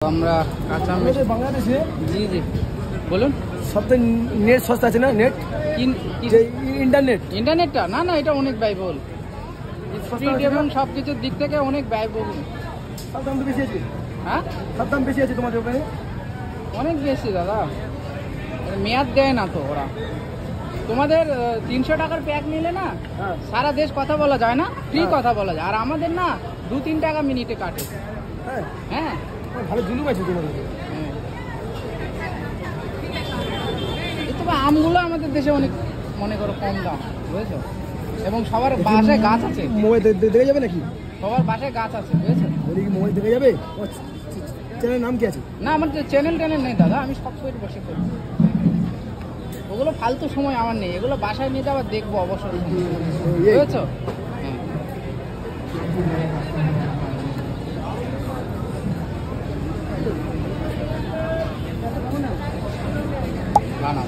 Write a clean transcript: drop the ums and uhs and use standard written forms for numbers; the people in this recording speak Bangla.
আমরা কাঁচা বাংলাদেশে জি জি বলুন সবথেকে নেট সস্তা আছে না? নেট ইন্টারনেট ইন্টারনেটটা না না এটা অনেক ব্যয়বহুল স্পিড এবং সব কিছুর দিক থেকে অনেক ব্যয়বহুল। সব দাম তো বেশি আছে। হ্যাঁ সব দাম বেশি আছে তোমাদের ওখানে? অনেক বেশি দাদা, মেয়াদ দেয় না তো ওরা। তোমাদের 300 টাকার প্যাক নিলে না সারা দেশ কথা বলা যায় না, ফ্রি কথা বলা যায়। আর আমাদের না 2-3 টাকা মিনিটে কাটে। হ্যাঁ হ্যাঁ ভালো জুলুম আছে তোমাদের। তবে আমগুলো আমাদের দেশে অনেক মনে করো কম দাম, বুঝেছো? এবং সবার বাসায় গাছ আছে। মোবাইল দেখে যাবে নাকি? সবার বাসায় গাছ আছে, বুঝেছো? ওই কি মোবাইল দেখে যাবে? চ্যানেলের নাম কি আছে? না আমার চ্যানেল নেই দাদা, আমি সব করে বসে করি। ওগুলো ফালতু সময় আমার নেই, এগুলো বাসায় নিয়ে যাওয়ার দেখবো অবশ্যই, বুঝেছো? না না